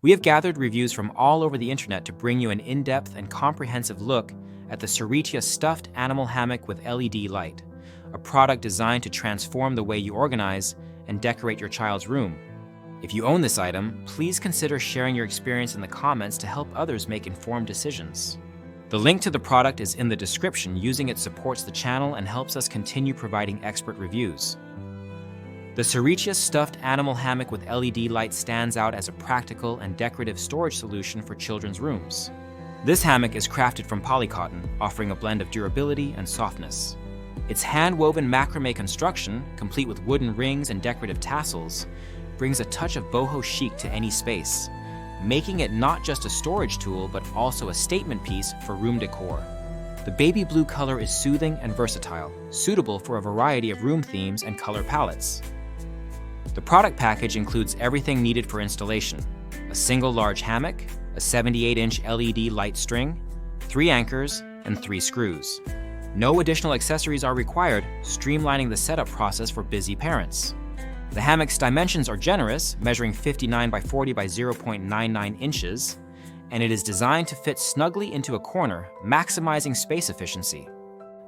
We have gathered reviews from all over the internet to bring you an in-depth and comprehensive look at the Suritia Stuffed Animal Hammock with LED Light, a product designed to transform the way you organize and decorate your child's room. If you own this item, please consider sharing your experience in the comments to help others make informed decisions. The link to the product is in the description. Using it supports the channel and helps us continue providing expert reviews. The Suritia Stuffed Animal Hammock with LED Light stands out as a practical and decorative storage solution for children's rooms. This hammock is crafted from polycotton, offering a blend of durability and softness. Its hand-woven macrame construction, complete with wooden rings and decorative tassels, brings a touch of boho chic to any space, making it not just a storage tool but also a statement piece for room decor. The baby blue color is soothing and versatile, suitable for a variety of room themes and color palettes. The product package includes everything needed for installation: a single large hammock, a 78-inch LED light string, 3 anchors, and 3 screws. No additional accessories are required, streamlining the setup process for busy parents. The hammock's dimensions are generous, measuring 59 by 40 by 0.99 inches, and it is designed to fit snugly into a corner, maximizing space efficiency.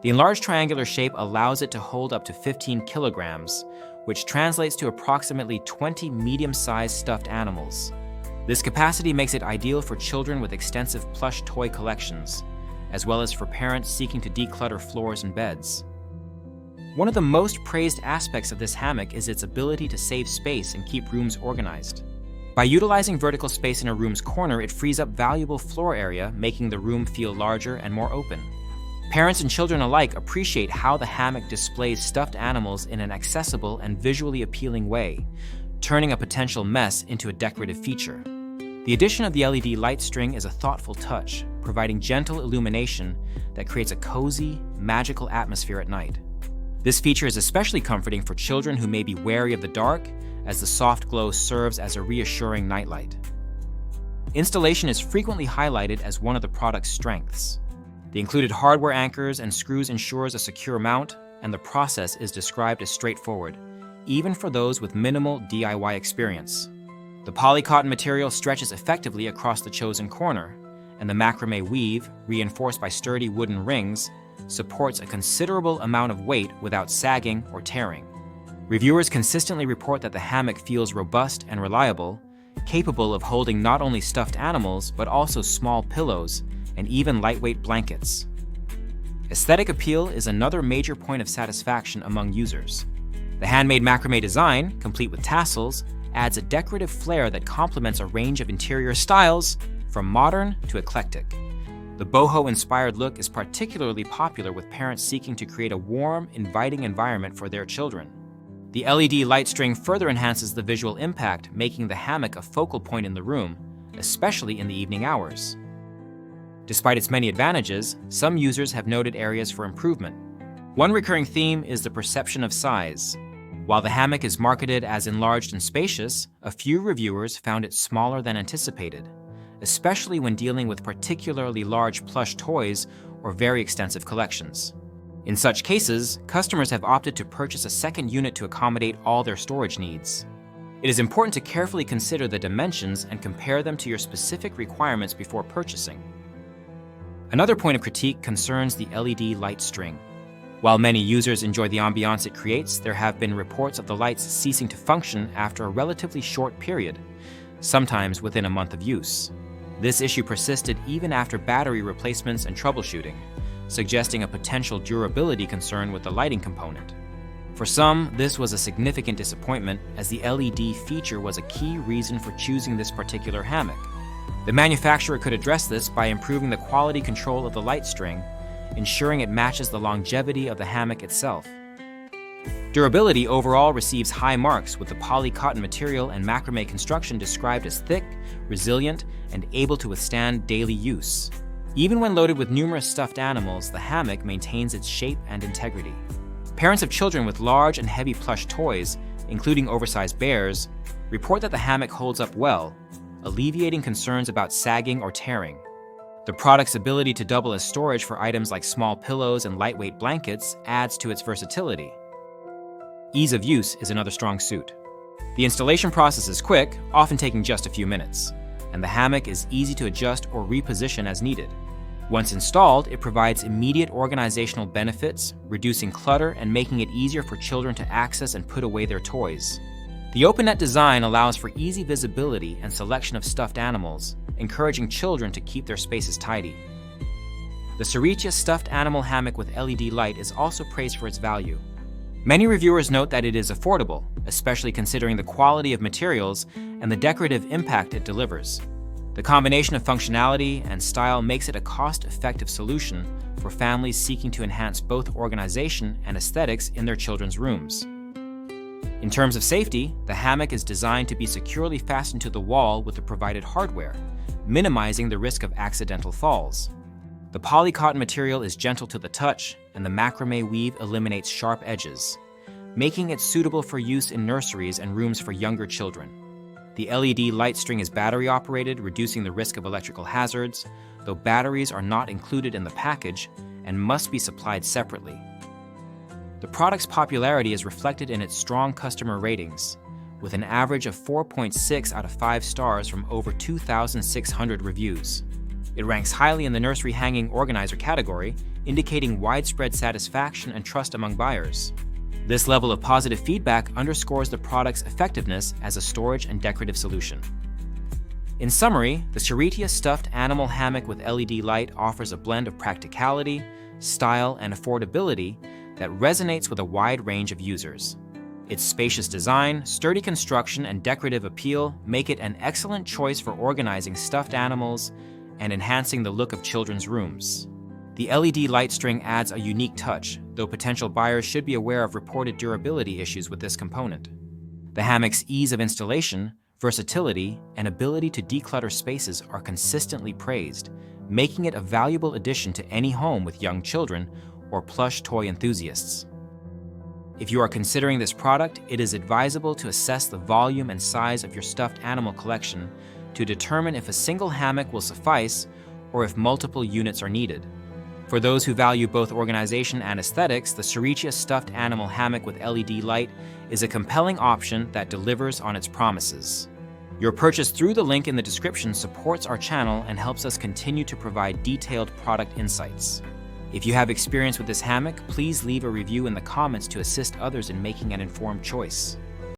The enlarged triangular shape allows it to hold up to 15 kilograms, which translates to approximately 20 medium-sized stuffed animals. This capacity makes it ideal for children with extensive plush toy collections, as well as for parents seeking to declutter floors and beds. One of the most praised aspects of this hammock is its ability to save space and keep rooms organized. By utilizing vertical space in a room's corner, it frees up valuable floor area, making the room feel larger and more open. Parents and children alike appreciate how the hammock displays stuffed animals in an accessible and visually appealing way, turning a potential mess into a decorative feature. The addition of the LED light string is a thoughtful touch, providing gentle illumination that creates a cozy, magical atmosphere at night. This feature is especially comforting for children who may be wary of the dark, as the soft glow serves as a reassuring nightlight. Installation is frequently highlighted as one of the product's strengths. The included hardware anchors and screws ensures a secure mount, and the process is described as straightforward, even for those with minimal DIY experience. The polycotton material stretches effectively across the chosen corner, and the macrame weave, reinforced by sturdy wooden rings, supports a considerable amount of weight without sagging or tearing. Reviewers consistently report that the hammock feels robust and reliable, capable of holding not only stuffed animals but also small pillows and even lightweight blankets. Aesthetic appeal is another major point of satisfaction among users. The handmade macrame design, complete with tassels, adds a decorative flair that complements a range of interior styles, from modern to eclectic. The boho-inspired look is particularly popular with parents seeking to create a warm, inviting environment for their children. The LED light string further enhances the visual impact, making the hammock a focal point in the room, especially in the evening hours. Despite its many advantages, some users have noted areas for improvement. One recurring theme is the perception of size. While the hammock is marketed as enlarged and spacious, a few reviewers found it smaller than anticipated, especially when dealing with particularly large plush toys or very extensive collections. In such cases, customers have opted to purchase a second unit to accommodate all their storage needs. It is important to carefully consider the dimensions and compare them to your specific requirements before purchasing. Another point of critique concerns the LED light string. While many users enjoy the ambiance it creates, there have been reports of the lights ceasing to function after a relatively short period, sometimes within a month of use. This issue persisted even after battery replacements and troubleshooting, suggesting a potential durability concern with the lighting component. For some, this was a significant disappointment, as the LED feature was a key reason for choosing this particular hammock. The manufacturer could address this by improving the quality control of the light string, ensuring it matches the longevity of the hammock itself. Durability overall receives high marks, with the polycotton material and macrame construction described as thick, resilient, and able to withstand daily use. Even when loaded with numerous stuffed animals, the hammock maintains its shape and integrity. Parents of children with large and heavy plush toys, including oversized bears, report that the hammock holds up well, alleviating concerns about sagging or tearing. The product's ability to double as storage for items like small pillows and lightweight blankets adds to its versatility. Ease of use is another strong suit. The installation process is quick, often taking just a few minutes. and the hammock is easy to adjust or reposition as needed. Once installed, it provides immediate organizational benefits, reducing clutter and making it easier for children to access and put away their toys. The open-net design allows for easy visibility and selection of stuffed animals, encouraging children to keep their spaces tidy. The Suritia stuffed animal hammock with LED light is also praised for its value. Many reviewers note that it is affordable, especially considering the quality of materials and the decorative impact it delivers. The combination of functionality and style makes it a cost-effective solution for families seeking to enhance both organization and aesthetics in their children's rooms. In terms of safety, the hammock is designed to be securely fastened to the wall with the provided hardware, minimizing the risk of accidental falls. The polycotton material is gentle to the touch, and the macrame weave eliminates sharp edges, making it suitable for use in nurseries and rooms for younger children. The LED light string is battery-operated, reducing the risk of electrical hazards, though batteries are not included in the package and must be supplied separately. The product's popularity is reflected in its strong customer ratings, with an average of 4.6 out of 5 stars from over 2,600 reviews. It ranks highly in the nursery hanging organizer category, indicating widespread satisfaction and trust among buyers. This level of positive feedback underscores the product's effectiveness as a storage and decorative solution. In summary, the Suritia stuffed animal hammock with LED light offers a blend of practicality, style, and affordability that resonates with a wide range of users. Its spacious design, sturdy construction, and decorative appeal make it an excellent choice for organizing stuffed animals and enhancing the look of children's rooms. The LED light string adds a unique touch, though potential buyers should be aware of reported durability issues with this component. The hammock's ease of installation, versatility, and ability to declutter spaces are consistently praised, making it a valuable addition to any home with young children or plush toy enthusiasts. If you are considering this product, it is advisable to assess the volume and size of your stuffed animal collection to determine if a single hammock will suffice or if multiple units are needed. For those who value both organization and aesthetics, the Suritia stuffed animal hammock with LED light is a compelling option that delivers on its promises. Your purchase through the link in the description supports our channel and helps us continue to provide detailed product insights. If you have experience with this hammock, please leave a review in the comments to assist others in making an informed choice.